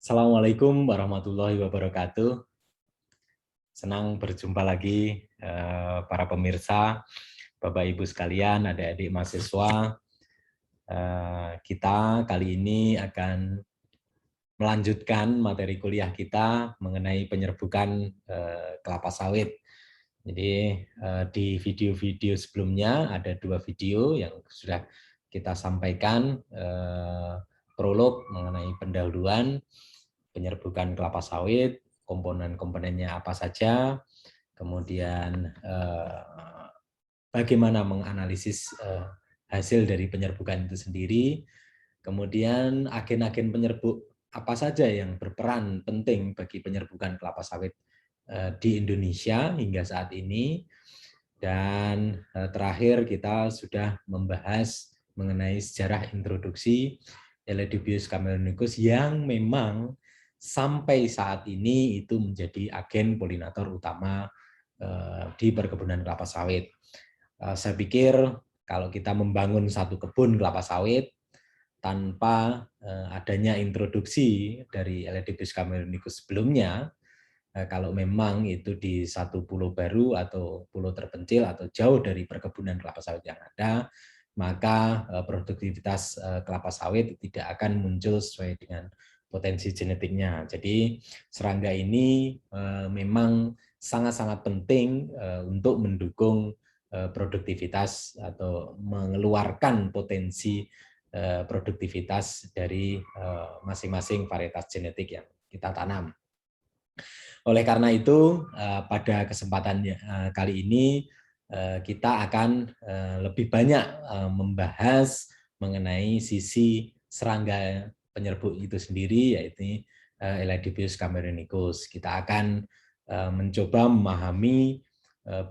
Assalamualaikum warahmatullahi wabarakatuh. Senang berjumpa lagi para pemirsa, Bapak Ibu sekalian, adik-adik mahasiswa. Kita kali ini akan melanjutkan materi kuliah kita mengenai penyerbukan kelapa sawit. Jadi di video-video sebelumnya ada 2 video yang sudah kita sampaikan, prolog mengenai pendahuluan penyerbukan kelapa sawit, komponen-komponennya apa saja, kemudian bagaimana menganalisis hasil dari penyerbukan itu sendiri, kemudian agen-agen penyerbuk apa saja yang berperan penting bagi penyerbukan kelapa sawit di Indonesia hingga saat ini, dan terakhir kita sudah membahas mengenai sejarah introduksi Elidibus camelonicus yang memang sampai saat ini itu menjadi agen polinator utama di perkebunan kelapa sawit. Saya pikir kalau kita membangun satu kebun kelapa sawit tanpa adanya introduksi dari Elidibus camelonicus sebelumnya, kalau memang itu di satu pulau baru atau pulau terpencil atau jauh dari perkebunan kelapa sawit yang ada, maka produktivitas kelapa sawit tidak akan muncul sesuai dengan potensi genetiknya. Jadi serangga ini memang sangat-sangat penting untuk mendukung produktivitas atau mengeluarkan potensi produktivitas dari masing-masing varietas genetik yang kita tanam. Oleh karena itu, pada kesempatan kali ini kita akan lebih banyak membahas mengenai sisi serangga penyerbuk itu sendiri, yaitu Elidibus cameronicus. Kita akan mencoba memahami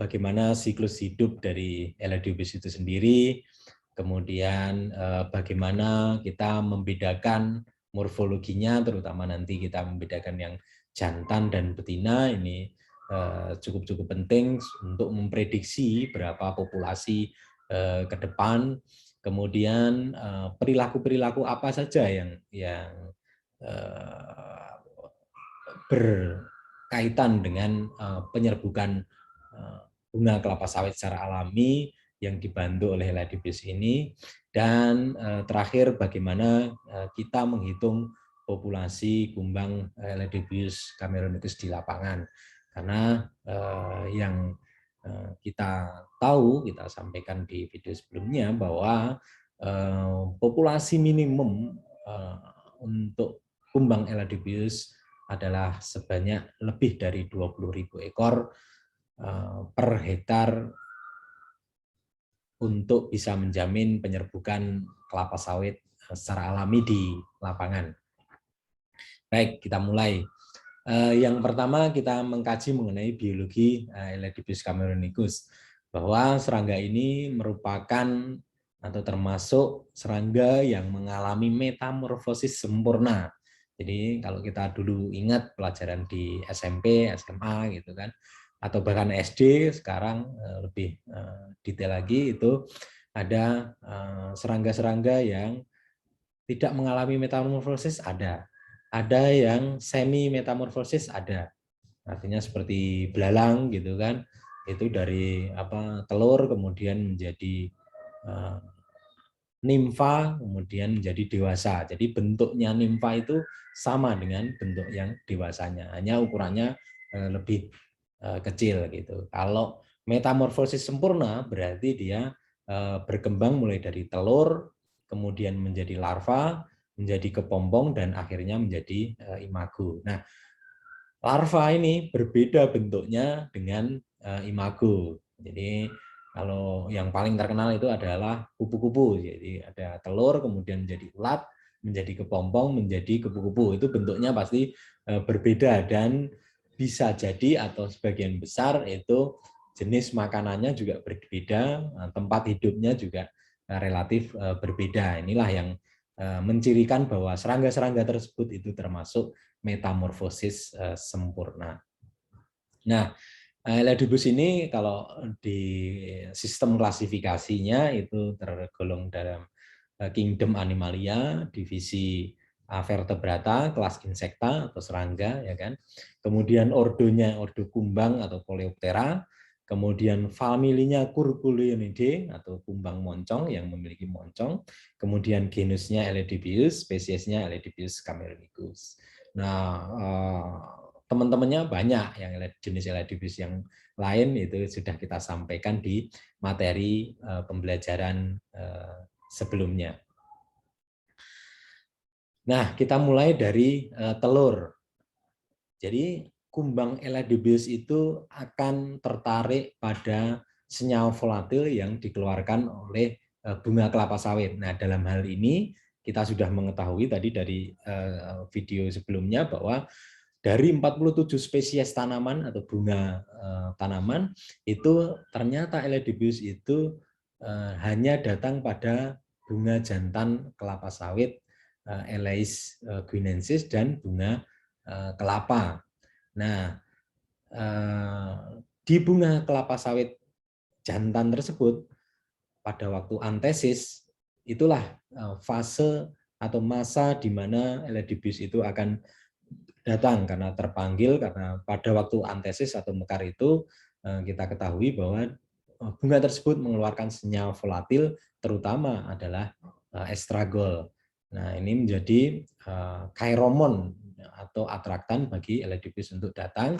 bagaimana siklus hidup dari Elidibus itu sendiri, kemudian bagaimana kita membedakan morfologinya, terutama nanti kita membedakan yang jantan dan betina. Ini cukup penting untuk memprediksi berapa populasi ke depan. Kemudian perilaku-perilaku apa saja yang berkaitan dengan penyerbukan bunga kelapa sawit secara alami yang dibantu oleh Elidibus ini, dan terakhir bagaimana kita menghitung populasi kumbang Elidibus cameronicus di lapangan. Karena yang kita tahu, kita sampaikan di video sebelumnya bahwa populasi minimum untuk kumbang Elidibus adalah sebanyak lebih dari 20.000 ekor per hektar untuk bisa menjamin penyerbukan kelapa sawit secara alami di lapangan. Baik, kita mulai. Yang pertama kita mengkaji mengenai biologi Elidibus cameronicus, bahwa serangga ini merupakan atau termasuk serangga yang mengalami metamorfosis sempurna. Jadi kalau kita dulu ingat pelajaran di SMP, SMA gitu kan, atau bahkan SD, sekarang lebih detail lagi, itu ada serangga-serangga yang tidak mengalami metamorfosis, ada yang semi metamorfosis, ada. Artinya seperti belalang gitu kan, itu dari telur kemudian menjadi nimfa, kemudian menjadi dewasa. Jadi bentuknya nimfa itu sama dengan bentuk yang dewasanya, hanya ukurannya lebih kecil gitu. Kalau metamorfosis sempurna berarti dia berkembang mulai dari telur, kemudian menjadi larva, menjadi kepompong, dan akhirnya menjadi imago. Nah, larva ini berbeda bentuknya dengan imago. Jadi kalau yang paling terkenal itu adalah kupu-kupu. Jadi ada telur, kemudian menjadi ulat, menjadi kepompong, menjadi kupu-kupu. Itu bentuknya pasti berbeda, dan bisa jadi atau sebagian besar itu jenis makanannya juga berbeda, tempat hidupnya juga relatif berbeda. Inilah yang mencirikan bahwa serangga-serangga tersebut itu termasuk metamorfosis sempurna. Nah, Elidibus ini kalau di sistem klasifikasinya itu tergolong dalam kingdom Animalia, divisi Vertebrata, kelas insekta atau serangga, ya kan. Kemudian ordonya ordo kumbang atau Coleoptera. Kemudian familinya Curculionidae atau kumbang moncong yang memiliki moncong. Kemudian genusnya Eladybius, spesiesnya Eladybius cameronicus. Nah, teman-temannya banyak yang jenis Eladybius yang lain itu sudah kita sampaikan di materi pembelajaran sebelumnya. Nah, kita mulai dari telur. Jadi kumbang Eladybius itu akan tertarik pada senyawa volatil yang dikeluarkan oleh bunga kelapa sawit. Nah, dalam hal ini kita sudah mengetahui tadi dari video sebelumnya bahwa dari 47 spesies tanaman atau bunga tanaman itu ternyata Eladybius itu hanya datang pada bunga jantan kelapa sawit Elais guinensis dan bunga kelapa. Nah, di bunga kelapa sawit jantan tersebut pada waktu antesis itulah fase atau masa di mana Eladybius itu akan datang karena terpanggil, karena pada waktu antesis atau mekar itu kita ketahui bahwa bunga tersebut mengeluarkan senyawa volatil terutama adalah estragol. Nah, ini menjadi kairomon atau atraktan bagi Eladybius untuk datang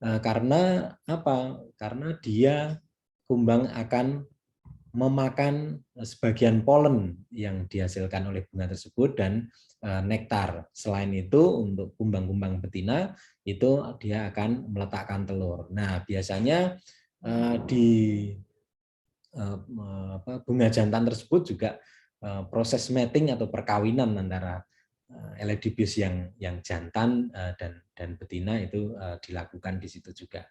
karena apa? Karena dia kumbang akan memakan sebagian polen yang dihasilkan oleh bunga tersebut dan nektar. Selain itu untuk kumbang-kumbang betina itu dia akan meletakkan telur. Nah, biasanya di bunga jantan tersebut juga proses mating atau perkawinan antara Eladybius yang jantan dan betina itu dilakukan di situ juga.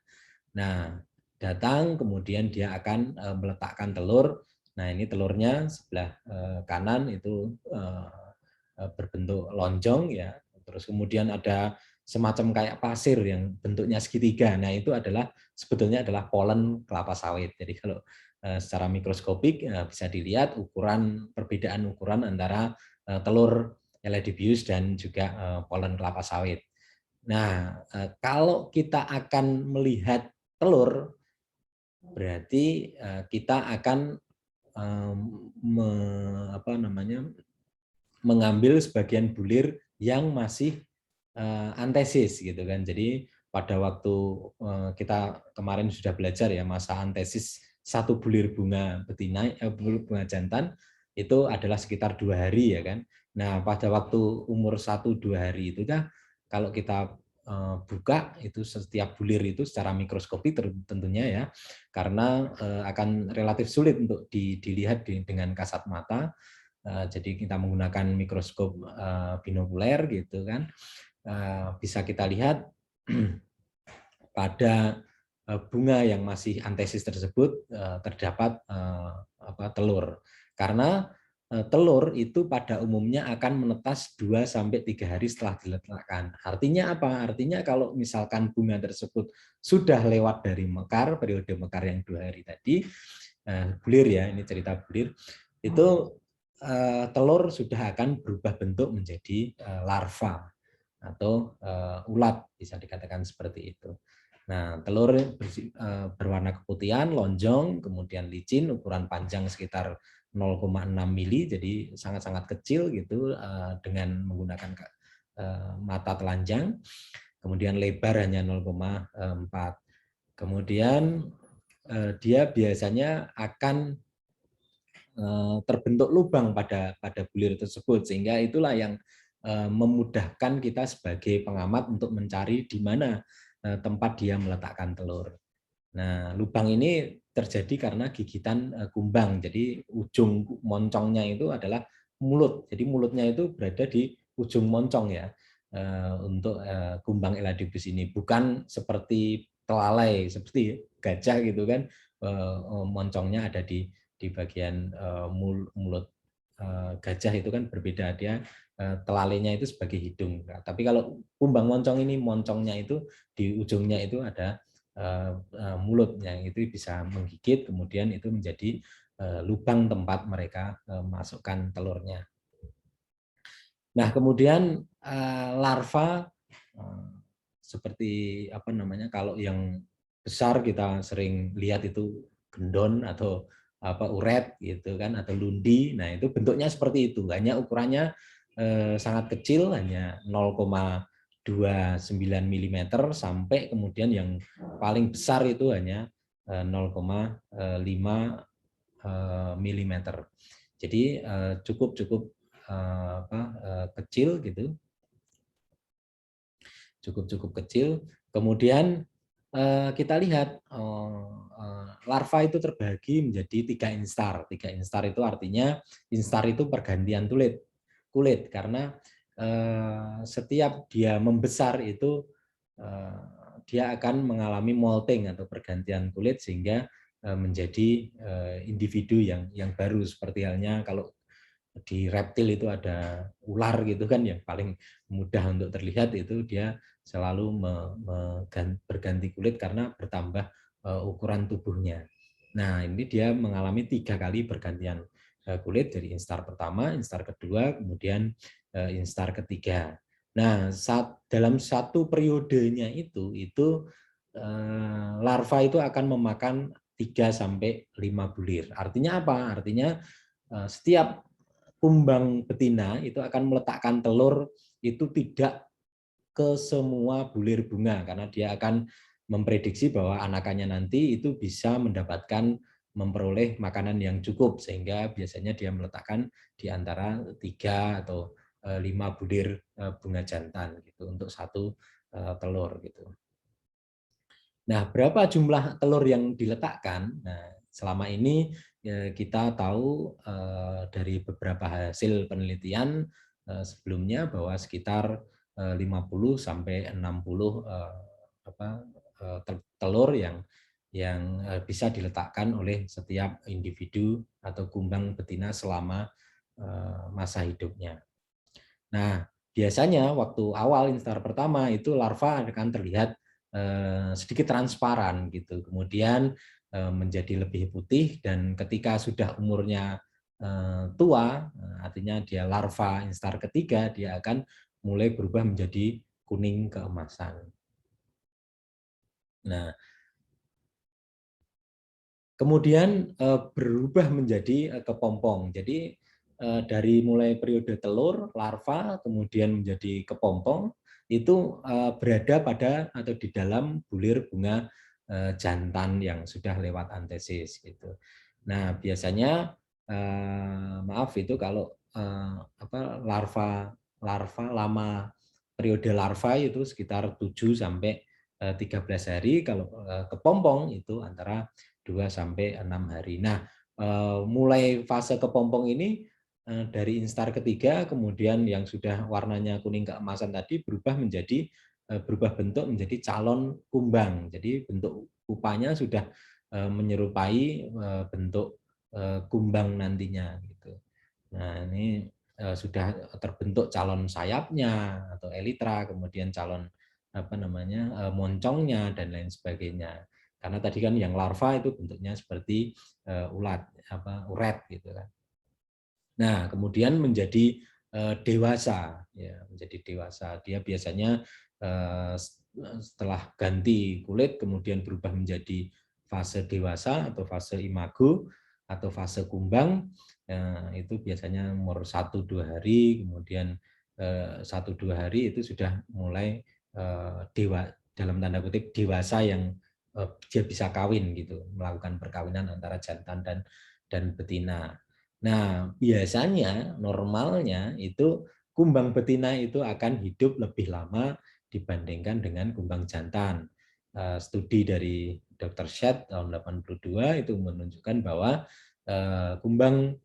Nah, datang kemudian dia akan meletakkan telur. Nah, ini telurnya sebelah kanan itu berbentuk lonjong ya. Terus kemudian ada semacam kayak pasir yang bentuknya segitiga. Nah, itu adalah sebetulnya adalah polen kelapa sawit. Jadi kalau secara mikroskopik bisa dilihat perbedaan ukuran antara telur Eladybius dan juga polen kelapa sawit. Nah, kalau kita akan melihat telur, berarti kita akan mengambil sebagian bulir yang masih antesis gitu kan. Jadi pada waktu kita kemarin sudah belajar ya masa antesis satu bulir bunga betina bunga jantan itu adalah sekitar 2 hari ya kan. Nah, pada waktu umur 1-2 hari itu kan kalau kita buka itu setiap bulir itu secara mikroskopi tentunya ya, karena akan relatif sulit untuk dilihat dengan kasat mata. Jadi kita menggunakan mikroskop binokuler gitu kan, bisa kita lihat pada bunga yang masih antesis tersebut terdapat telur. Karena telur itu pada umumnya akan menetas 2-3 hari setelah diletakkan. Artinya apa? Artinya kalau misalkan bunga tersebut sudah lewat dari mekar, periode mekar yang 2 hari tadi, bulir ya, ini cerita bulir, itu telur sudah akan berubah bentuk menjadi larva atau ulat, bisa dikatakan seperti itu. Nah, telur berwarna keputihan, lonjong, kemudian licin, ukuran panjang sekitar 0,6 mili, jadi sangat-sangat kecil gitu dengan menggunakan mata telanjang. Kemudian lebar hanya 0,4. Kemudian dia biasanya akan terbentuk lubang pada bulir tersebut, sehingga itulah yang memudahkan kita sebagai pengamat untuk mencari di mana tempat dia meletakkan telur. Nah, lubang ini terjadi karena gigitan kumbang. Jadi ujung moncongnya itu adalah mulut. Jadi mulutnya itu berada di ujung moncong ya untuk kumbang Eladybius ini. Bukan seperti telalai, seperti gajah gitu kan. Moncongnya ada di bagian mulut. Gajah itu kan berbeda, dia telalainya itu sebagai hidung. Nah, tapi kalau kumbang moncong ini moncongnya itu di ujungnya itu ada mulut yang itu bisa menggigit, kemudian itu menjadi lubang tempat mereka masukkan telurnya. Nah, kemudian larva seperti apa namanya, kalau yang besar kita sering lihat itu gendon atau apa uret gitu kan, atau lundi. Nah, itu bentuknya seperti itu, hanya ukurannya sangat kecil, hanya 0,29 mm, sampai kemudian yang paling besar itu hanya 0,5 mm. Jadi cukup kecil gitu, cukup kecil. Kemudian kita lihat larva itu terbagi menjadi 3 instar. 3 instar itu artinya instar itu pergantian kulit karena setiap dia membesar itu dia akan mengalami molting atau pergantian kulit sehingga menjadi individu yang baru, seperti halnya kalau di reptil itu ada ular gitu kan, yang paling mudah untuk terlihat itu dia selalu berganti kulit karena bertambah ukuran tubuhnya. Nah, ini dia mengalami 3 kali pergantian kulit, dari instar pertama, instar kedua, kemudian instar ketiga. Nah, dalam satu periodenya itu larva itu akan memakan 3-5 bulir. Artinya apa? Artinya setiap kumbang betina itu akan meletakkan telur itu tidak ke semua bulir bunga, karena dia akan memprediksi bahwa anakannya nanti itu bisa memperoleh makanan yang cukup, sehingga biasanya dia meletakkan di antara 3 atau 5 bulir bunga jantan gitu untuk satu telur gitu. Nah, berapa jumlah telur yang diletakkan? Nah, selama ini kita tahu dari beberapa hasil penelitian sebelumnya bahwa sekitar 50 sampai 60 telur yang bisa diletakkan oleh setiap individu atau kumbang betina selama masa hidupnya. Nah, biasanya waktu awal instar pertama itu larva akan terlihat sedikit transparan gitu, kemudian menjadi lebih putih, dan ketika sudah umurnya tua, artinya dia larva instar ketiga, dia akan mulai berubah menjadi kuning keemasan. Nah, kemudian berubah menjadi kepompong. Jadi dari mulai periode telur, larva, kemudian menjadi kepompong, itu berada pada atau di dalam bulir bunga jantan yang sudah lewat antesis gitu. Nah, biasanya maaf itu kalau larva lama, periode larva itu sekitar 7 sampai 13 hari, kalau kepompong itu antara 2-6 hari. Nah, mulai fase kepompong ini dari instar ketiga, kemudian yang sudah warnanya kuning keemasan tadi berubah bentuk menjadi calon kumbang. Jadi bentuk pupanya sudah menyerupai bentuk kumbang nantinya gitu. Nah, ini sudah terbentuk calon sayapnya atau elitra, kemudian calon moncongnya dan lain sebagainya. Karena tadi kan yang larva itu bentuknya seperti uret gitu kan. Nah, kemudian menjadi dewasa, ya, menjadi dewasa. Dia biasanya setelah ganti kulit kemudian berubah menjadi fase dewasa atau fase imago atau fase kumbang. Itu biasanya umur 1-2 hari, kemudian 1-2 hari itu sudah mulai dalam tanda kutip dewasa, yang dia bisa kawin gitu, melakukan perkawinan antara jantan dan betina. Nah, biasanya normalnya itu kumbang betina itu akan hidup lebih lama dibandingkan dengan kumbang jantan. Studi dari Dr. Shed tahun 82 itu menunjukkan bahwa kumbang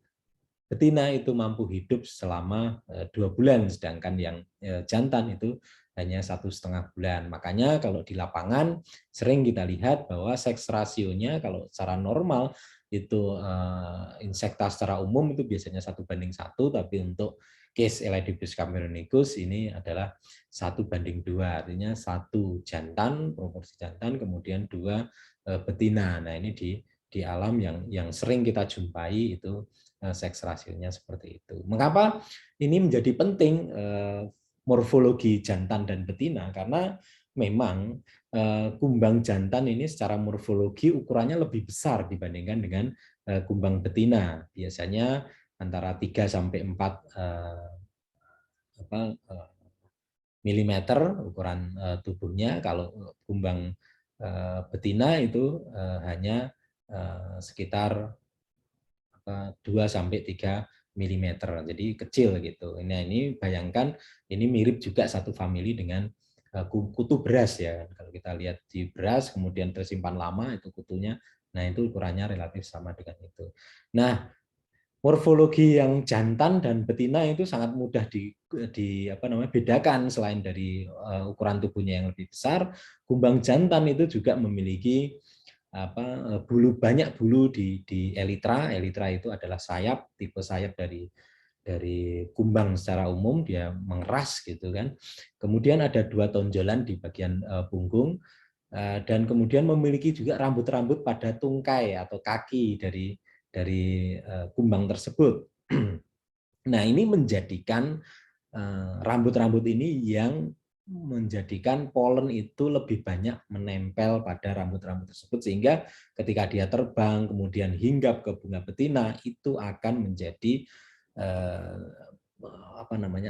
betina itu mampu hidup selama 2 bulan, sedangkan yang jantan itu hanya 1,5 bulan. Makanya kalau di lapangan sering kita lihat bahwa seks rasionya kalau secara normal itu insekta secara umum itu biasanya 1:1, tapi untuk case Elidibus cameronicus ini adalah 1:2, artinya 1 jantan, proporsi jantan, kemudian 2 betina. Nah, ini di alam yang sering kita jumpai itu seks rasionya seperti itu. Mengapa ini menjadi penting morfologi jantan dan betina? Karena memang kumbang jantan ini secara morfologi ukurannya lebih besar dibandingkan dengan kumbang betina. Biasanya antara 3 sampai 4 milimeter ukuran tubuhnya. Kalau kumbang betina itu hanya sekitar 2 sampai 3 milimeter. Jadi kecil gitu. Nah, ini bayangkan ini mirip juga satu famili dengan kutu beras ya. Kalau kita lihat di beras kemudian tersimpan lama itu kutunya, nah itu ukurannya relatif sama dengan itu. Nah, morfologi yang jantan dan betina itu sangat mudah bedakan. Selain dari ukuran tubuhnya yang lebih besar, kumbang jantan itu juga memiliki banyak bulu di elitra. Elitra itu adalah sayap, tipe sayap dari kumbang secara umum, dia mengeras gitu kan. Kemudian ada 2 tonjolan di bagian punggung, dan kemudian memiliki juga rambut-rambut pada tungkai atau kaki dari kumbang tersebut. Nah, ini menjadikan rambut-rambut ini yang menjadikan polen itu lebih banyak menempel pada rambut-rambut tersebut, sehingga ketika dia terbang kemudian hinggap ke bunga betina itu akan menjadi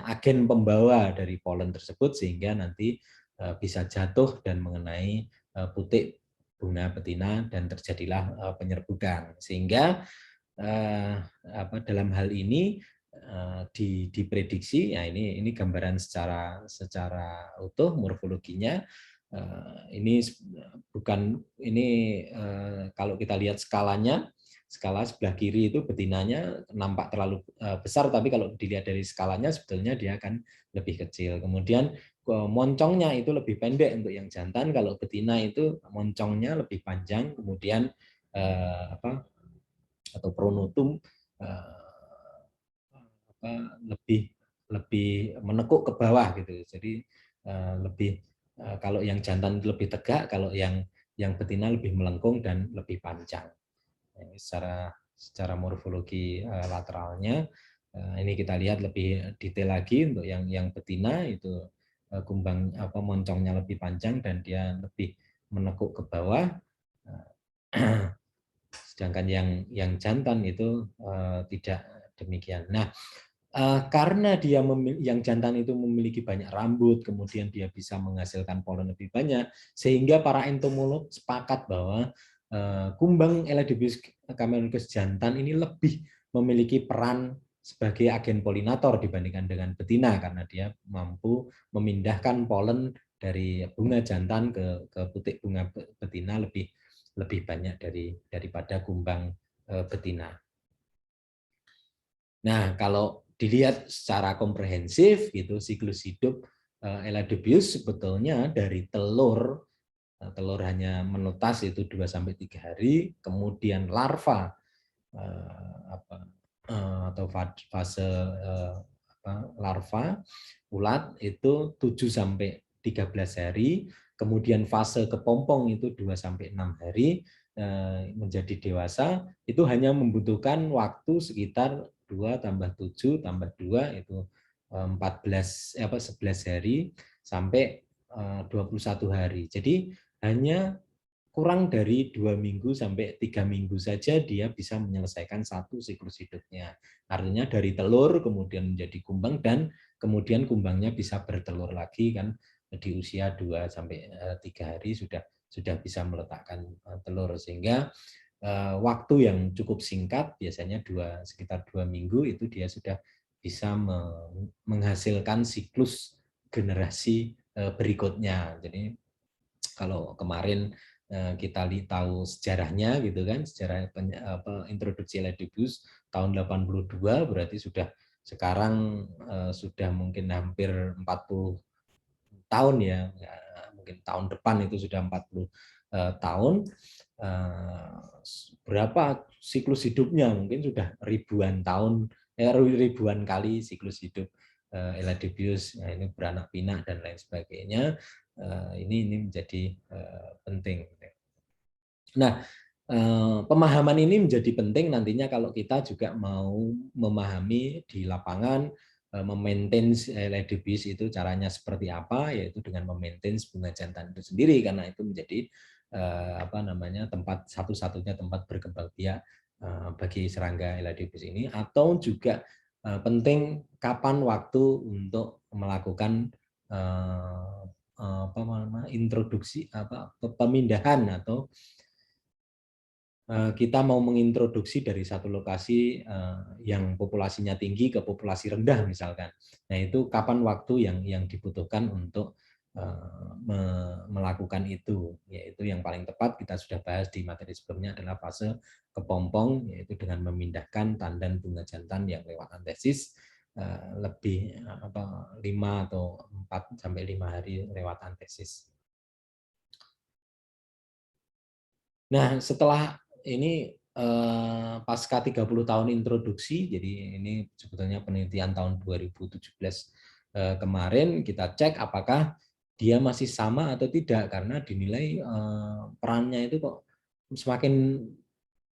agen pembawa dari polen tersebut, sehingga nanti bisa jatuh dan mengenai putik bunga betina dan terjadilah penyerbukan. Sehingga dalam hal ini diprediksi, ya ini gambaran secara utuh morfologinya. Ini bukan kalau kita lihat skalanya, skala sebelah kiri itu betinanya nampak terlalu besar, tapi kalau dilihat dari skalanya sebetulnya dia akan lebih kecil. Kemudian moncongnya itu lebih pendek untuk yang jantan, kalau betina itu moncongnya lebih panjang, kemudian atau pronotum lebih menekuk ke bawah gitu. Jadi lebih kalau yang jantan lebih tegak, kalau yang betina lebih melengkung dan lebih panjang. Secara morfologi lateralnya ini kita lihat lebih detail lagi. Untuk yang betina itu kumbang moncongnya lebih panjang dan dia lebih menekuk ke bawah. Sedangkan yang jantan itu tidak demikian. Nah, karena yang jantan itu memiliki banyak rambut, kemudian dia bisa menghasilkan polen lebih banyak, sehingga para entomolog sepakat bahwa kumbang Eladebius camelonicus jantan ini lebih memiliki peran sebagai agen polinator dibandingkan dengan betina, karena dia mampu memindahkan polen dari bunga jantan ke putik bunga betina lebih banyak daripada kumbang betina. Nah, kalau dilihat secara komprehensif gitu, siklus hidup Eladebius sebetulnya dari telur hanya menetas itu 2 sampai 3 hari, kemudian larva atau fase larva ulat itu 7 sampai 13 hari, kemudian fase kepompong itu 2 sampai 6 hari, menjadi dewasa itu hanya membutuhkan waktu sekitar 2 tambah 7 tambah 2 itu 11 hari sampai 21 hari. Jadi hanya kurang dari 2 minggu sampai 3 minggu saja dia bisa menyelesaikan satu siklus hidupnya. Artinya dari telur kemudian menjadi kumbang dan kemudian kumbangnya bisa bertelur lagi kan di usia 2 sampai 3 hari sudah bisa meletakkan telur, sehingga waktu yang cukup singkat, biasanya sekitar 2 minggu itu dia sudah bisa menghasilkan siklus generasi berikutnya. Jadi kalau kemarin kita tahu sejarahnya gitu kan, sejarah introduksi Eladebius tahun 82, berarti sekarang sudah mungkin hampir 40 tahun ya, mungkin tahun depan itu sudah 40 tahun. Berapa siklus hidupnya? Mungkin sudah ribuan tahun, ribuan kali siklus hidup Eladebius. Nah, ini beranak pinak dan lain sebagainya. Ini menjadi penting. Nah, Pemahaman ini menjadi penting nantinya kalau kita juga mau memahami di lapangan, memaintain LIDBs itu caranya seperti apa, yaitu dengan memaintain bunga jantan itu sendiri, karena itu menjadi apa namanya tempat satu-satunya tempat berkembang biak bagi serangga LIDBs ini, atau juga penting kapan waktu untuk melakukan apa namanya introduksi apa pemindahan atau kita mau mengintroduksi dari satu lokasi yang populasinya tinggi ke populasi rendah misalkan. Nah itu kapan waktu yang dibutuhkan untuk melakukan itu, yaitu yang paling tepat kita sudah bahas di materi sebelumnya adalah fase kepompong, yaitu dengan memindahkan tandan bunga jantan yang lewat antesis lebih 5 atau 4 sampai 5 hari lewat antesis. Nah, setelah ini pasca 30 tahun introduksi, jadi ini sebetulnya penelitian tahun 2017 kemarin, kita cek apakah dia masih sama atau tidak, karena dinilai perannya itu kok semakin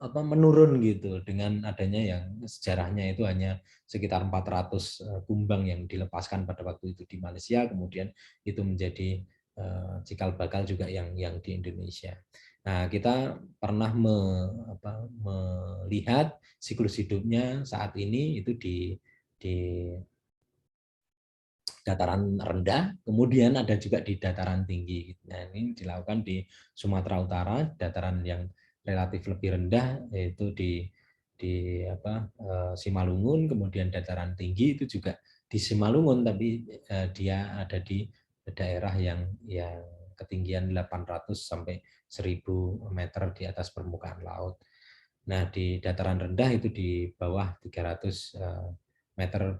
menurun gitu dengan adanya yang sejarahnya itu hanya sekitar 400 kumbang yang dilepaskan pada waktu itu di Malaysia, kemudian itu menjadi cikal bakal juga yang di Indonesia. Nah, kita pernah melihat siklus hidupnya saat ini itu di dataran rendah, kemudian ada juga di dataran tinggi. Nah, ini dilakukan di Sumatera Utara, dataran yang relatif lebih rendah yaitu Simalungun, kemudian dataran tinggi itu juga di Simalungun, tapi dia ada di daerah yang ketinggian 800 sampai 1000 meter di atas permukaan laut. Nah, di dataran rendah itu di bawah 300 meter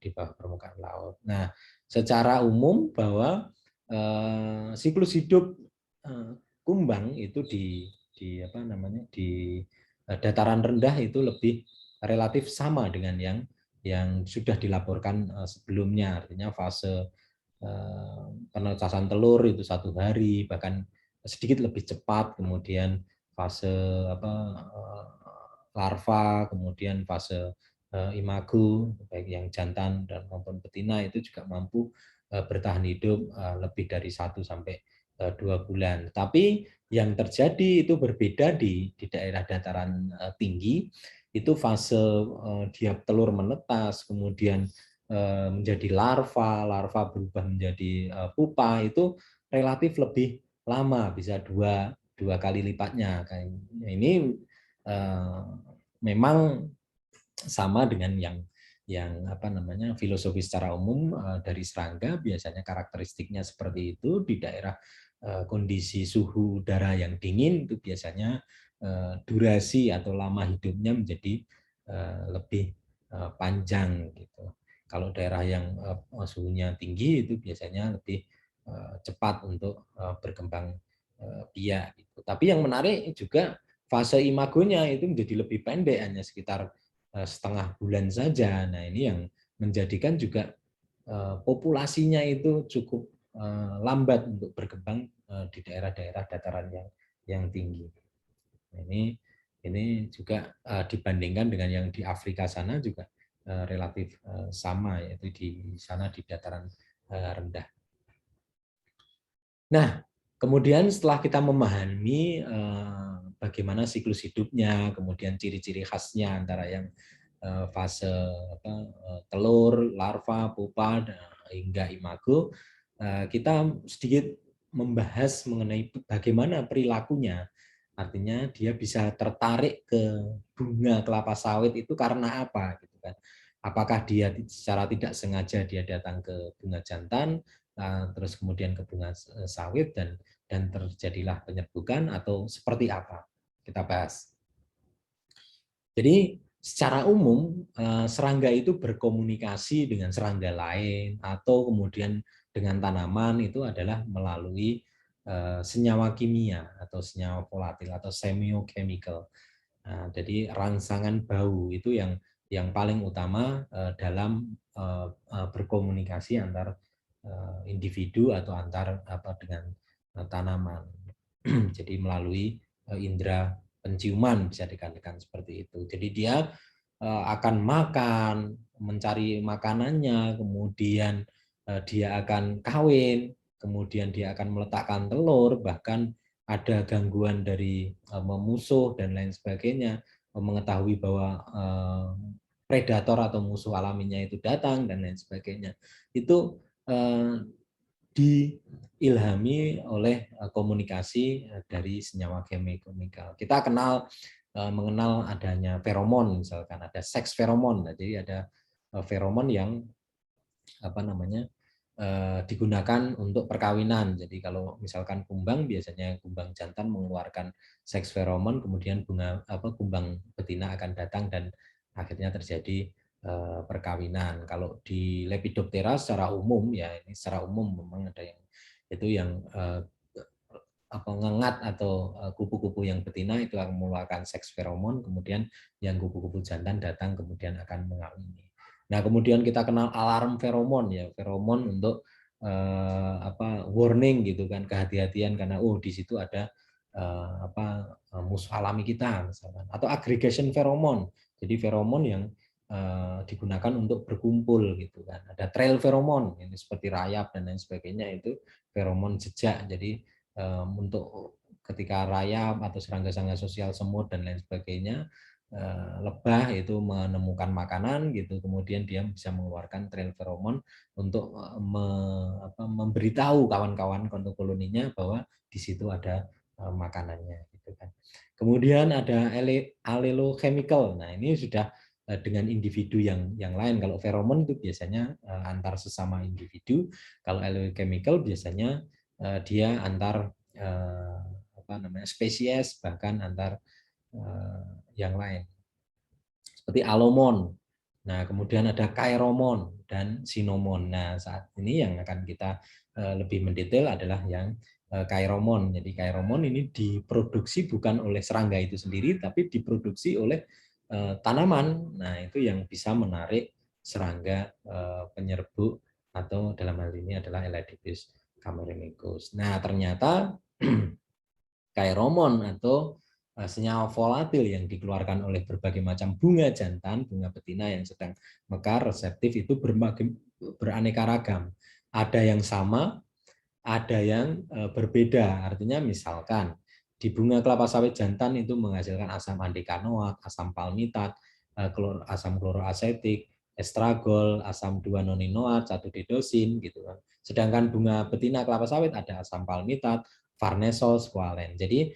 di bawah permukaan laut. Nah, secara umum bahwa siklus hidup kumbang itu di dataran rendah itu lebih relatif sama dengan yang sudah dilaporkan sebelumnya, artinya fase penetasan telur itu 1 hari, bahkan sedikit lebih cepat, kemudian fase larva, kemudian fase imago, baik yang jantan dan maupun betina itu juga mampu bertahan hidup lebih dari 1 sampai 2 bulan. Tapi yang terjadi itu berbeda di daerah dataran tinggi, itu fase dia telur menetas, kemudian menjadi larva berubah menjadi pupa, itu relatif lebih lama, bisa dua kali lipatnya. Ini memang sama dengan yang filosofi secara umum dari serangga, biasanya karakteristiknya seperti itu. Di daerah kondisi suhu udara yang dingin itu biasanya durasi atau lama hidupnya menjadi lebih panjang gitu. Kalau daerah yang suhunya tinggi itu biasanya lebih cepat untuk berkembang biak gitu. Tapi yang menarik juga fase imagonya itu menjadi lebih pendek, hanya sekitar setengah bulan saja. Nah, ini yang menjadikan juga populasinya itu cukup lambat untuk berkembang di daerah-daerah dataran yang tinggi. Nah, ini juga dibandingkan dengan yang di Afrika sana juga relatif sama, yaitu di sana di dataran rendah. Nah, kemudian setelah kita memahami bagaimana siklus hidupnya, kemudian ciri-ciri khasnya antara yang fase telur, larva, pupa, hingga imago, kita sedikit membahas mengenai bagaimana perilakunya. Artinya dia bisa tertarik ke bunga kelapa sawit itu karena apa, gitu kan? Apakah dia secara tidak sengaja dia datang ke bunga jantan, terus kemudian ke bunga sawit dan terjadilah penyerbukan, atau seperti apa? Kita bahas. Jadi secara umum serangga itu berkomunikasi dengan serangga lain atau kemudian dengan tanaman itu adalah melalui senyawa kimia atau senyawa volatil atau semiochemical. Nah, jadi rangsangan bau itu yang paling utama dalam berkomunikasi antar individu atau antar dengan tanaman. Jadi melalui indera penciuman, bisa dikatakan seperti itu. Jadi dia akan makan, mencari makanannya, kemudian dia akan kawin, kemudian dia akan meletakkan telur, bahkan ada gangguan dari memusuh dan lain sebagainya, mengetahui bahwa predator atau musuh alaminya itu datang dan lain sebagainya. Itu diilhami oleh komunikasi dari senyawa kimikal. Kita mengenal adanya feromon, misalkan ada seks feromon. Jadi ada feromon yang digunakan untuk perkawinan. Jadi kalau misalkan kumbang, biasanya kumbang jantan mengeluarkan seks feromon, kemudian kumbang betina akan datang dan akhirnya terjadi perkawinan. Kalau di Lepidoptera secara umum, ya ini secara umum memang ada yang ngengat atau kupu-kupu yang betina itu akan mengeluarkan seks feromon, kemudian yang kupu-kupu jantan datang kemudian akan mengawini. Nah, kemudian kita kenal alarm feromon, ya feromon untuk warning gitu kan, kehati-hatian karena di situ ada musuh alami kita misalkan, atau aggregation feromon. Jadi feromon yang digunakan untuk berkumpul gitu kan. Ada trail feromon ini seperti rayap dan lain sebagainya, itu feromon jejak. Jadi untuk ketika rayap atau serangga-serangga sosial, semut dan lain sebagainya, lebah itu menemukan makanan gitu, kemudian dia bisa mengeluarkan trail feromon untuk memberitahu kawan-kawan koloninya bahwa di situ ada makanannya gitu kan. Kemudian ada allelochemical. Nah, ini sudah dengan individu yang lain. Kalau feromon itu biasanya antar sesama individu, kalau allelochemical biasanya dia antar spesies, bahkan antar yang lain. Seperti alomon. Nah, kemudian ada kairomon dan sinomon. Nah, saat ini yang akan kita lebih mendetail adalah yang kairomon. Jadi kairomon ini diproduksi bukan oleh serangga itu sendiri, tapi diproduksi oleh tanaman. Nah, itu yang bisa menarik serangga penyerbuk, atau dalam hal ini adalah Elaeophilus camerimycus. Nah, ternyata kairomon atau senyawa volatil yang dikeluarkan oleh berbagai macam bunga jantan, bunga betina yang sedang mekar reseptif itu beraneka ragam. Ada yang sama, ada yang berbeda. Artinya misalkan di bunga kelapa sawit jantan itu menghasilkan asam andekanoat, asam palmitat, asam kloroasetik, estragol, asam 2-noninoat, 1-dedosin gitu kan. Sedangkan bunga betina kelapa sawit ada asam palmitat, farnesol, squalen. Jadi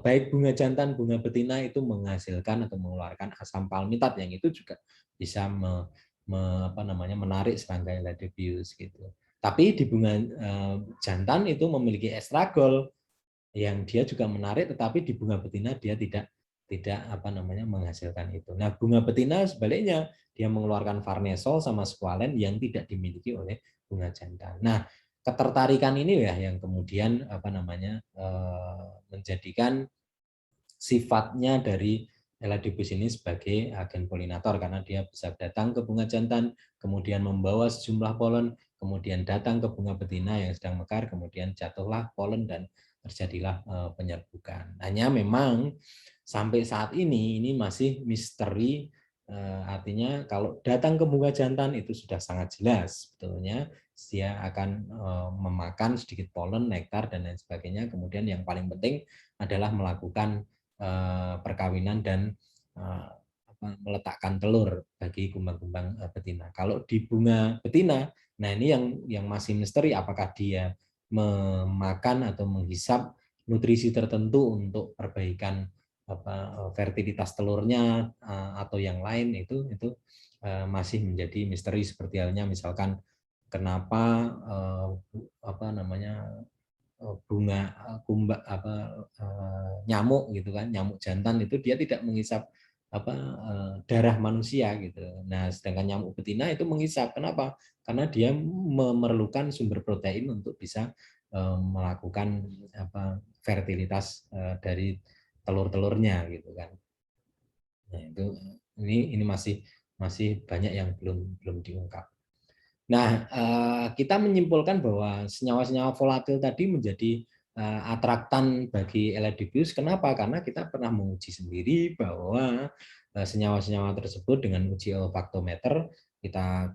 baik bunga jantan, bunga betina itu menghasilkan atau mengeluarkan asam palmitat yang itu juga bisa menarik serangga Elaeophilus gitu. Tapi di bunga jantan itu memiliki estragol yang dia juga menarik, tetapi di bunga betina dia tidak menghasilkan itu. Nah, bunga betina sebaliknya dia mengeluarkan farnesol sama squalen yang tidak dimiliki oleh bunga jantan. Nah, ketertarikan ini ya yang kemudian menjadikan sifatnya dari Elaeophilus ini sebagai agen polinator, karena dia bisa datang ke bunga jantan, kemudian membawa sejumlah polen, kemudian datang ke bunga betina yang sedang mekar, kemudian jatuhlah polen dan terjadilah penyerbukan. Hanya memang sampai saat ini masih misteri. Artinya kalau datang ke bunga jantan itu sudah sangat jelas sebetulnya dia akan memakan sedikit polen, nektar dan lain sebagainya. Kemudian yang paling penting adalah melakukan perkawinan dan meletakkan telur bagi kumbang-kumbang betina. Kalau di bunga betina, nah ini yang masih misteri, apakah dia memakan atau menghisap nutrisi tertentu untuk perbaikan fertilitas telurnya atau yang lain, itu masih menjadi misteri. Seperti halnya misalkan kenapa bunga nyamuk gitu kan, nyamuk jantan itu dia tidak menghisap darah manusia gitu. Nah, sedangkan nyamuk betina itu menghisap. Kenapa? Karena dia memerlukan sumber protein untuk bisa melakukan fertilitas dari telur-telurnya gitu kan. Nah, itu ini masih banyak yang belum diungkap. Nah, kita menyimpulkan bahwa senyawa-senyawa volatil tadi menjadi atraktan bagi L. diffuse. Kenapa? Karena kita pernah menguji sendiri bahwa senyawa-senyawa tersebut dengan uji olfaktometer kita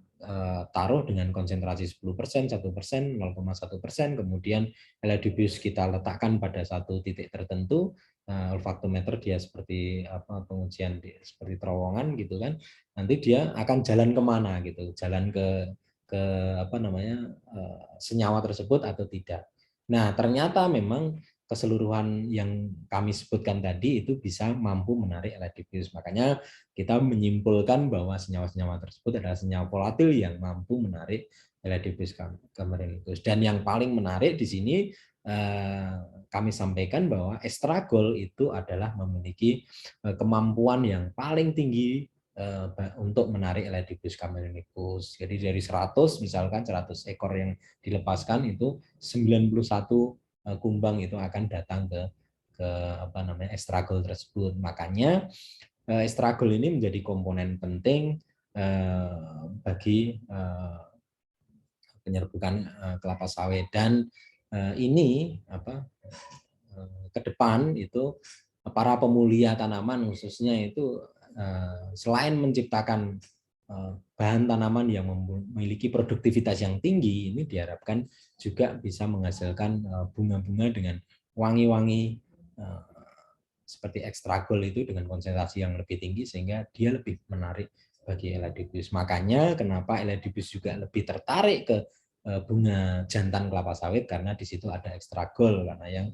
taruh dengan konsentrasi 10%, 1%, 0,1%, kemudian L. diffuse kita letakkan pada satu titik tertentu, olfaktometer dia seperti pengujian seperti terowongan gitu kan, nanti dia akan jalan kemana gitu, jalan ke senyawa tersebut atau tidak. Nah, ternyata memang keseluruhan yang kami sebutkan tadi itu bisa mampu menarik L. diffuse. Makanya kita menyimpulkan bahwa senyawa-senyawa tersebut adalah senyawa volatil yang mampu menarik L. diffuse camerennicus. Dan yang paling menarik di sini kami sampaikan bahwa estragol itu adalah memiliki kemampuan yang paling tinggi untuk menarik L. diffuse camerennicus. Jadi dari 100 misalkan 100 ekor yang dilepaskan itu 91 kumbang itu akan datang ke estragol tersebut. Makanya estragol ini menjadi komponen penting bagi penyerbukan kelapa sawit, dan ini ke depan itu para pemulia tanaman khususnya itu selain menciptakan bahan tanaman yang memiliki produktivitas yang tinggi, ini diharapkan juga bisa menghasilkan bunga-bunga dengan wangi-wangi seperti ekstragol itu dengan konsentrasi yang lebih tinggi sehingga dia lebih menarik bagi L. diffuse. Makanya kenapa L. diffuse juga lebih tertarik ke bunga jantan kelapa sawit, karena di situ ada ekstragol karena yang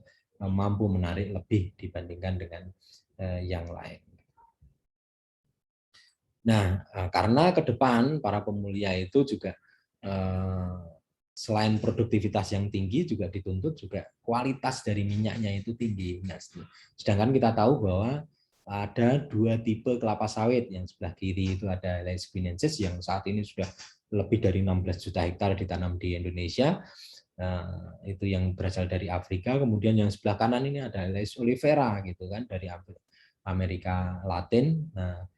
mampu menarik lebih dibandingkan dengan yang lain. Nah, karena ke depan para pemulia itu juga selain produktivitas yang tinggi juga dituntut juga kualitas dari minyaknya itu tinggi. Nah, sedangkan kita tahu bahwa ada dua tipe kelapa sawit, yang sebelah kiri itu ada L. guinensis yang saat ini sudah lebih dari 16 juta hektar ditanam di Indonesia. Itu yang berasal dari Afrika. Kemudian yang sebelah kanan ini ada L. olivera gitu kan, dari Amerika Latin. Nah,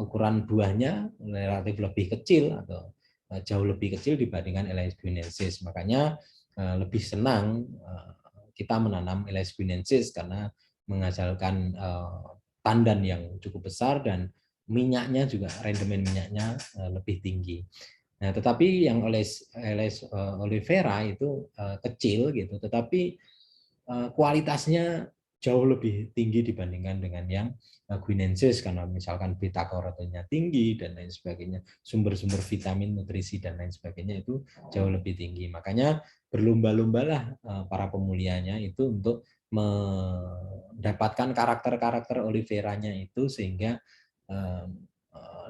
ukuran buahnya relatif lebih kecil atau jauh lebih kecil dibandingkan L. guinensis. Makanya lebih senang kita menanam L. guinensis karena menghasilkan tandan yang cukup besar dan minyaknya juga, rendemen minyaknya lebih tinggi. Nah, tetapi yang L. olivera itu kecil gitu, tetapi kualitasnya jauh lebih tinggi dibandingkan dengan yang guinensis, karena misalkan beta karotinnya tinggi dan lain sebagainya, sumber-sumber vitamin, nutrisi dan lain sebagainya itu jauh lebih tinggi. Makanya berlomba-lombalah para pemulianya itu untuk mendapatkan karakter-karakter oliveranya itu sehingga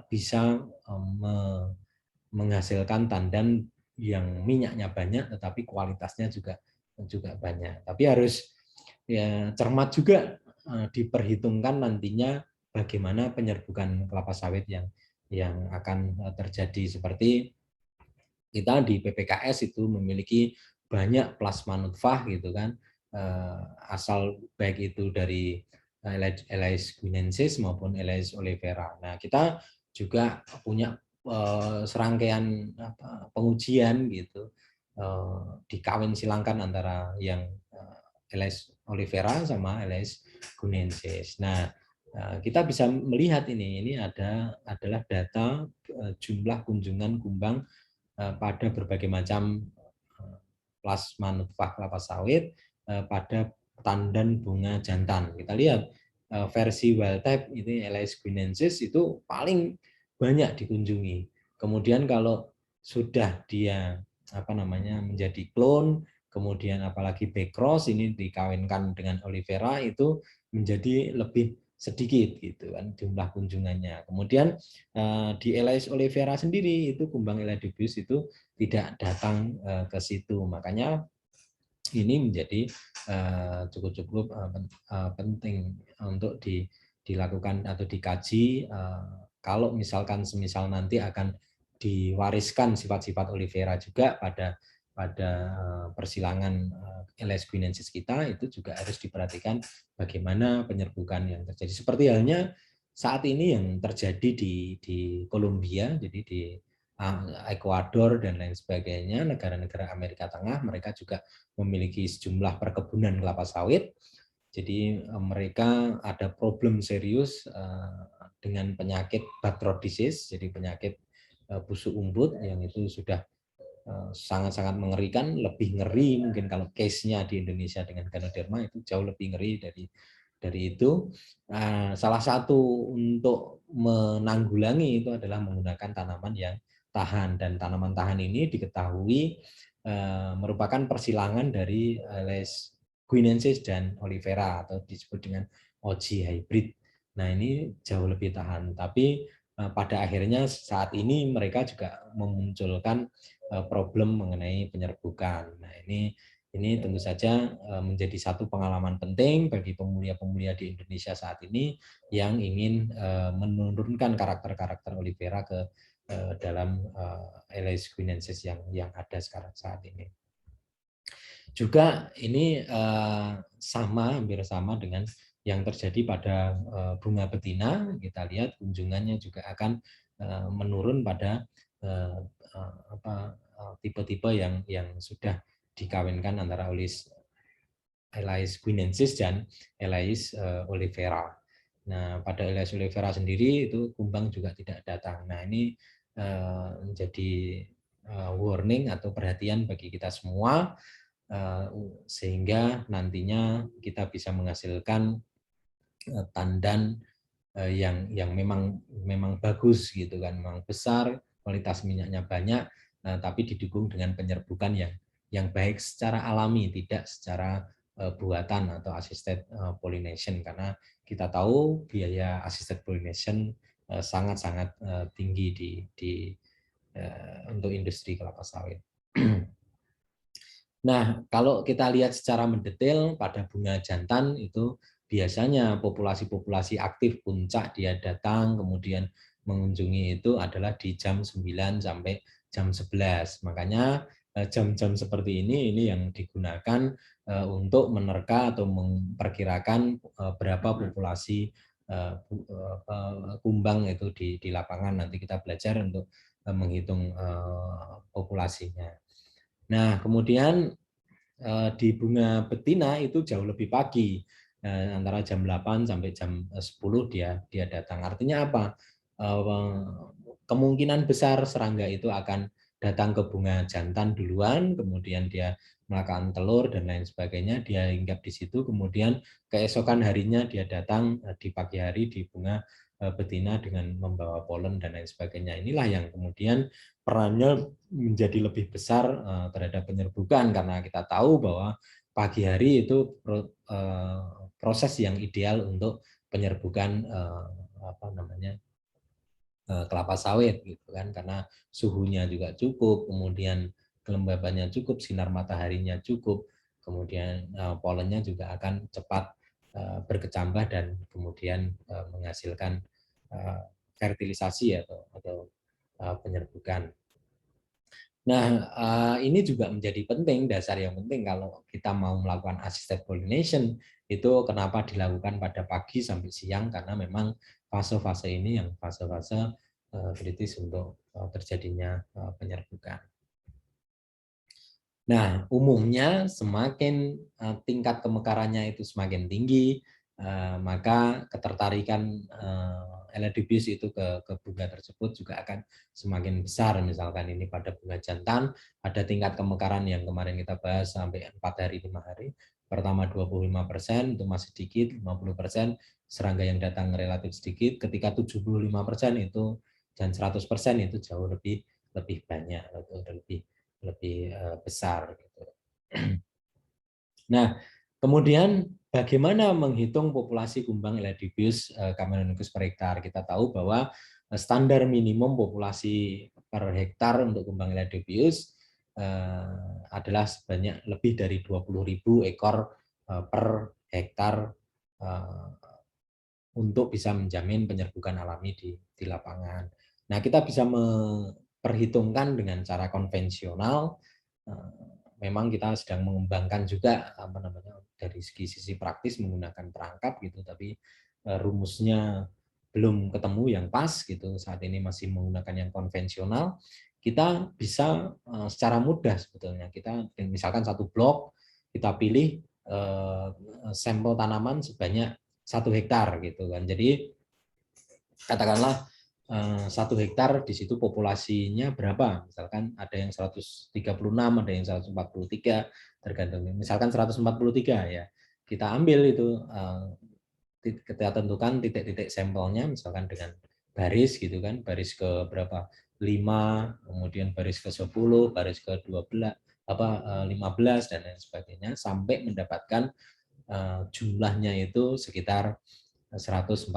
bisa menghasilkan tandan yang minyaknya banyak tetapi kualitasnya juga banyak. Tapi harus ya cermat juga diperhitungkan nantinya bagaimana penyerbukan kelapa sawit yang akan terjadi. Seperti kita di PPKS itu memiliki banyak plasma nutfah gitu kan, asal baik itu dari L. guinensis maupun L. olivera. Nah, kita juga punya serangkaian pengujian gitu, dikawin silangkan antara yang L. olivera sama L. guinensis. Nah, kita bisa melihat ini adalah data jumlah kunjungan kumbang pada berbagai macam plasma nutfah kelapa sawit pada tandan bunga jantan. Kita lihat versi wild type ini L. guinensis itu paling banyak dikunjungi. Kemudian kalau sudah dia menjadi klon, kemudian apalagi backcross ini dikawinkan dengan olivera, itu menjadi lebih sedikit gitu kan jumlah kunjungannya. Kemudian di L. olivera sendiri itu kumbang L. diffuse itu tidak datang ke situ. Makanya ini menjadi cukup penting untuk dilakukan atau dikaji kalau misalkan semisal nanti akan diwariskan sifat-sifat olivera juga pada persilangan L. guinensis kita, itu juga harus diperhatikan bagaimana penyerbukan yang terjadi. Seperti halnya saat ini yang terjadi di Kolombia, jadi di Ekuador dan lain sebagainya, negara-negara Amerika Tengah, mereka juga memiliki sejumlah perkebunan kelapa sawit. Jadi mereka ada problem serius dengan penyakit bud rot disease, jadi penyakit busuk umbut yang itu sudah sangat-sangat mengerikan, lebih ngeri mungkin kalau case-nya di Indonesia dengan Ganoderma itu jauh lebih ngeri dari itu. Salah satu untuk menanggulangi itu adalah menggunakan tanaman yang tahan, dan tanaman tahan ini diketahui merupakan persilangan dari Aedes guinensis dan olivera atau disebut dengan OG hybrid. Nah, ini jauh lebih tahan, tapi pada akhirnya saat ini mereka juga memunculkan problem mengenai penyerbukan. Nah, ini tentu saja menjadi satu pengalaman penting bagi pemulia-pemulia di Indonesia saat ini yang ingin menurunkan karakter-karakter olivera ke dalam Aedes guinensis yang ada sekarang saat ini. Juga ini hampir sama dengan yang terjadi pada bunga betina. Kita lihat kunjungannya juga akan menurun pada tipe-tipe yang sudah dikawinkan antara Aedes guinensis dan Aedes olivera. Nah, pada Aedes olivera sendiri itu kumbang juga tidak datang. Nah, ini menjadi warning atau perhatian bagi kita semua, sehingga nantinya kita bisa menghasilkan tandan yang memang bagus gitu kan, memang besar, kualitas minyaknya banyak, tapi didukung dengan penyerbukan yang baik secara alami, tidak secara buatan atau assisted pollination, karena kita tahu biaya assisted pollination sangat-sangat tinggi untuk industri kelapa sawit. Nah, kalau kita lihat secara mendetail pada bunga jantan itu biasanya populasi-populasi aktif puncak dia datang kemudian mengunjungi itu adalah di jam 9 sampai jam 11. Makanya jam-jam seperti ini yang digunakan untuk menerka atau memperkirakan berapa populasi kumbang itu di lapangan. Nanti kita belajar untuk menghitung populasinya. Nah, kemudian di bunga betina itu jauh lebih pagi, antara jam 8 sampai jam 10 dia datang. Artinya apa? Kemungkinan besar serangga itu akan datang ke bunga jantan duluan, kemudian dia melakukan telur dan lain sebagainya, dia hinggap di situ, kemudian keesokan harinya dia datang di pagi hari di bunga betina dengan membawa polen dan lain sebagainya. Inilah yang kemudian perannya menjadi lebih besar terhadap penyerbukan, karena kita tahu bahwa pagi hari itu proses yang ideal untuk penyerbukan kelapa sawit gitu kan, karena suhunya juga cukup, kemudian kelembabannya cukup, sinar mataharinya cukup, kemudian polennya juga akan cepat berkecambah dan kemudian menghasilkan fertilisasi atau penyerbukan. Nah, ini juga menjadi penting, dasar yang penting kalau kita mau melakukan assisted pollination, itu kenapa dilakukan pada pagi sampai siang, karena memang fase-fase ini yang fase-fase kritis untuk terjadinya penyerbukan. Nah, umumnya semakin tingkat kemekarannya itu semakin tinggi, maka ketertarikan Elidippius itu ke bunga tersebut juga akan semakin besar. Misalkan ini pada bunga jantan, ada tingkat kemekaran yang kemarin kita bahas sampai 4 hari, 5 hari. Pertama 25% itu masih sedikit, 50% serangga yang datang relatif sedikit, ketika 75% itu dan 100% itu jauh lebih banyak, lebih besar. Gitu. Nah, kemudian bagaimana menghitung populasi kumbang Elidippius cameronicus per hektar? Kita tahu bahwa standar minimum populasi per hektar untuk kumbang Elidippius adalah sebanyak lebih dari 20.000 ekor per hektar untuk bisa menjamin penyerbukan alami di lapangan. Nah, kita bisa memperhitungkan dengan cara konvensional. Memang kita sedang mengembangkan juga dari sisi praktis menggunakan perangkap gitu, tapi rumusnya belum ketemu yang pas gitu. Saat ini masih menggunakan yang konvensional. kita bisa secara mudah sebetulnya kita misalkan satu blok kita pilih sampel tanaman sebanyak 1 hektar gitu kan. Jadi katakanlah 1 hektar di situ populasinya berapa? Misalkan ada yang 136, ada yang 143, tergantung. Misalkan 143 ya. Kita ambil itu kita tentukan titik-titik sampelnya misalkan dengan baris gitu kan, baris ke berapa? 5, kemudian baris ke 10, baris ke 12, 15 dan lain sebagainya sampai mendapatkan jumlahnya itu sekitar 143.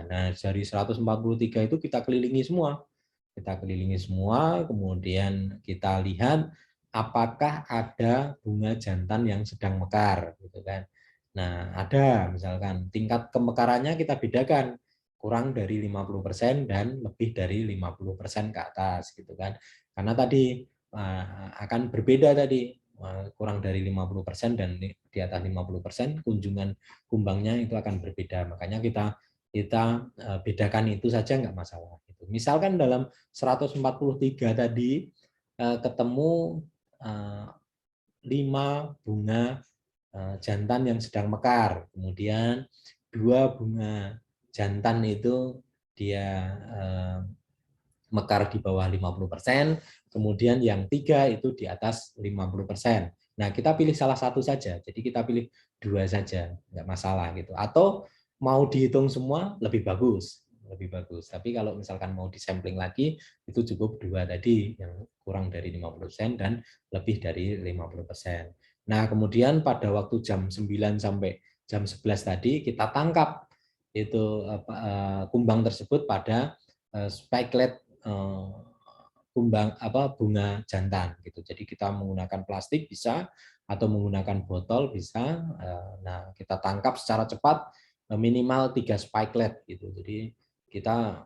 Nah, dari 143 itu kita kelilingi semua. Kita kelilingi semua, kemudian kita lihat apakah ada bunga jantan yang sedang mekar, gitu kan. Nah, ada misalkan tingkat kemekarannya kita bedakan kurang dari 50% dan lebih dari 50% ke atas, gitu kan. Karena tadi akan berbeda tadi kurang dari 50% dan di atas 50% kunjungan kumbangnya itu akan berbeda. Makanya kita bedakan itu saja nggak masalah. Misalkan dalam 143 tadi ketemu 5 bunga jantan yang sedang mekar, kemudian 2 bunga jantan itu dia mekar di bawah 50%, kemudian yang 3 itu di atas 50%. Nah, kita pilih salah satu saja, jadi kita pilih 2 saja, nggak masalah gitu. Atau mau dihitung semua lebih bagus, lebih bagus. Tapi kalau misalkan mau disampling lagi, itu cukup 2 tadi, yang kurang dari 50% dan lebih dari 50%. Nah, kemudian pada waktu jam 9 sampai jam 11 tadi, kita tangkap itu kumbang tersebut pada spikelet kumbang bunga jantan gitu. Jadi kita menggunakan plastik bisa atau menggunakan botol bisa. Nah, kita tangkap secara cepat minimal 3 spikelet gitu. Jadi kita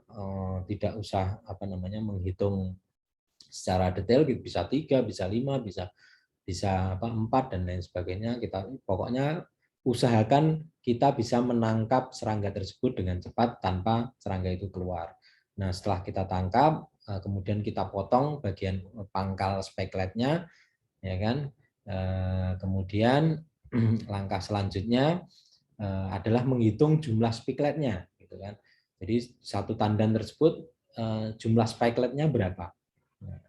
tidak usah menghitung secara detail gitu, bisa 3, bisa 5, bisa 4 dan lain sebagainya. Kita pokoknya usahakan kita bisa menangkap serangga tersebut dengan cepat tanpa serangga itu keluar. Nah, setelah kita tangkap, kemudian kita potong bagian pangkal spikeletnya, ya kan. Kemudian langkah selanjutnya adalah menghitung jumlah spikeletnya, gitu kan. Jadi satu tandan tersebut jumlah spikeletnya berapa. Nah,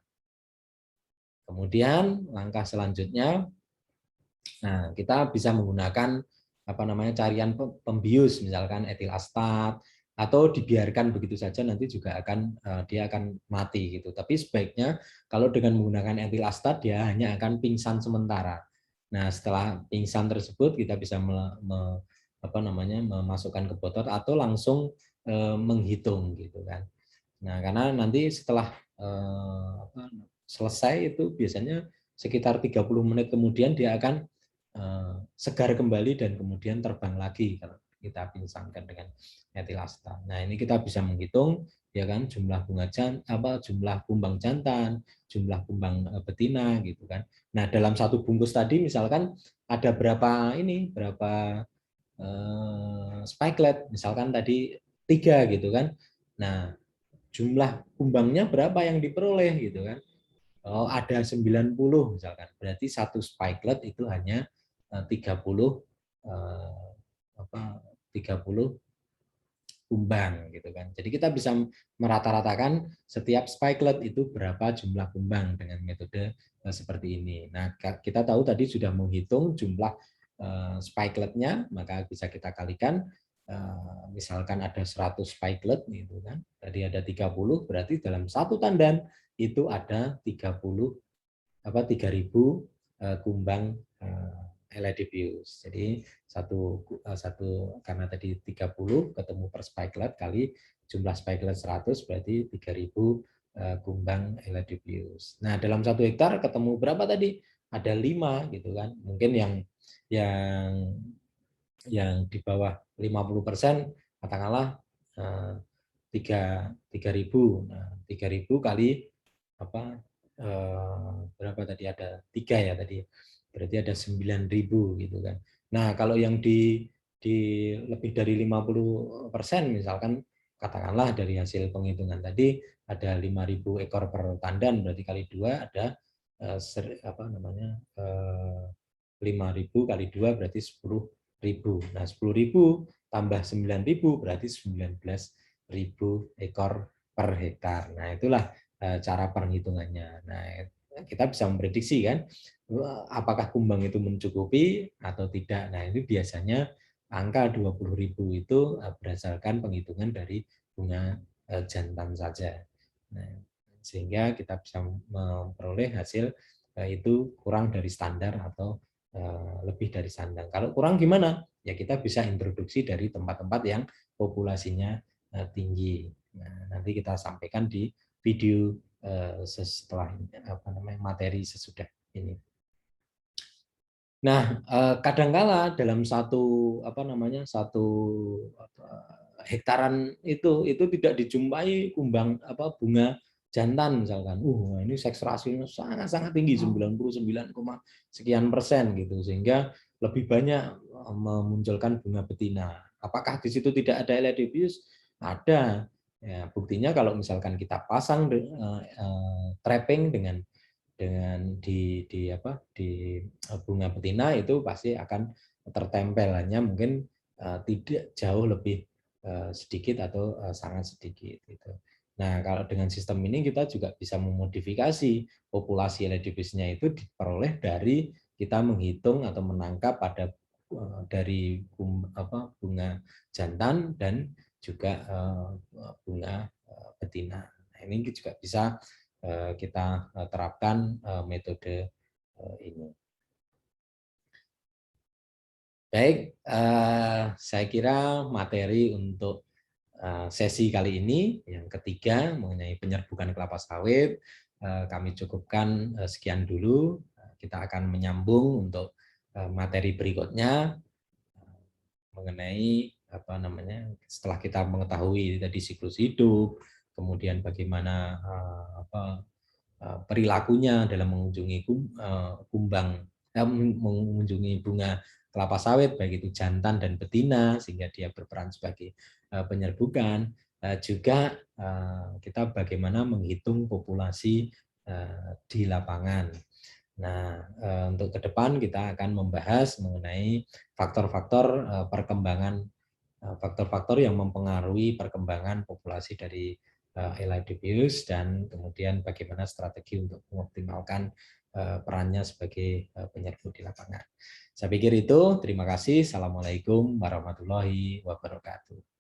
kemudian langkah selanjutnya, nah kita bisa menggunakan carian pembius, misalkan etil astat, atau dibiarkan begitu saja nanti juga dia akan mati gitu. Tapi sebaiknya kalau dengan menggunakan etil astat dia hanya akan pingsan sementara. Nah, setelah pingsan tersebut kita bisa memasukkan ke botol atau langsung menghitung gitu kan. Nah, karena nanti setelah selesai itu biasanya sekitar 30 menit kemudian dia akan segar kembali dan kemudian terbang lagi kalau kita pingsankan dengan etilasta. Nah, ini kita bisa menghitung ya kan jumlah jumlah kumbang jantan, jumlah kumbang betina gitu kan. Nah, dalam satu bungkus tadi misalkan ada berapa spikelet, misalkan tadi 3 gitu kan. Nah, jumlah kumbangnya berapa yang diperoleh gitu kan. Oh, ada 90 misalkan. Berarti satu spikelet itu hanya 30 30 kumbang gitu kan. Jadi kita bisa merata-ratakan setiap spikelet itu berapa jumlah kumbang dengan metode seperti ini. Nah, kita tahu tadi sudah menghitung jumlah spikeletnya, maka bisa kita kalikan misalkan ada 100 spikelet gitu kan. Tadi ada 30, berarti dalam satu tandan itu ada 3.000 kumbang Eladipius. Jadi satu karena tadi 30 ketemu per spikelet kali jumlah spikelet 100 berarti 3.000 kumbang Eladipius. Nah, dalam 1 hektar ketemu berapa tadi? Ada 5 gitu kan. Mungkin yang di bawah 50% katakanlah 3.000. Nah, 3.000 kali berapa tadi, ada 3 ya tadi. Berarti ada 9.000 gitu kan. Nah, kalau yang di lebih dari 50% misalkan katakanlah dari hasil penghitungan tadi ada 5.000 ekor per tandan, berarti kali 2 ada 5.000 kali 2 berarti 10.000. Nah, 10.000 tambah 9.000 berarti 19.000 ekor per hektar. Nah, itulah cara perhitungannya. Nah, kita bisa memprediksi kan, apakah kumbang itu mencukupi atau tidak. Nah, ini biasanya angka 20.000 itu berdasarkan penghitungan dari bunga jantan saja. Nah, sehingga kita bisa memperoleh hasil itu kurang dari standar atau lebih dari standar. Kalau kurang gimana? Ya kita bisa introduksi dari tempat-tempat yang populasinya tinggi. Nah, nanti kita sampaikan di video setelah materi sesudah ini. Nah, kadangkala dalam satu hektaran itu tidak dijumpai bunga jantan misalkan. Ini seks rasionya sangat tinggi 99, sekian persen gitu, sehingga lebih banyak memunculkan bunga betina. Apakah di situ tidak ada Elaedobius? Ada. Ya, buktinya kalau misalkan kita pasang trapping dengan di bunga betina itu pasti akan tertempel, hanya mungkin tidak jauh lebih sedikit atau sangat sedikit gitu. Nah, kalau dengan sistem ini kita juga bisa memodifikasi populasi Elaedobiusnya itu diperoleh dari kita menghitung atau menangkap pada dari bunga jantan dan juga bunga betina. Nah, ini juga bisa kita terapkan metode ini. Baik, saya kira materi untuk sesi kali ini yang ketiga mengenai penyerbukan kelapa sawit kami cukupkan sekian dulu. Kita akan menyambung untuk materi berikutnya mengenai setelah kita mengetahui tadi siklus hidup, kemudian bagaimana perilakunya dalam mengunjungi mengunjungi bunga kelapa sawit, baik itu jantan dan betina, sehingga dia berperan sebagai penyerbukan. Juga kita bagaimana menghitung populasi di lapangan. Nah, untuk ke depan kita akan membahas mengenai faktor-faktor perkembangan, faktor-faktor yang mempengaruhi perkembangan populasi dari Elaedobius, dan kemudian bagaimana strategi untuk mengoptimalkan perannya sebagai penyerbu di lapangan. Saya pikir itu. Terima kasih. Assalamualaikum warahmatullahi wabarakatuh.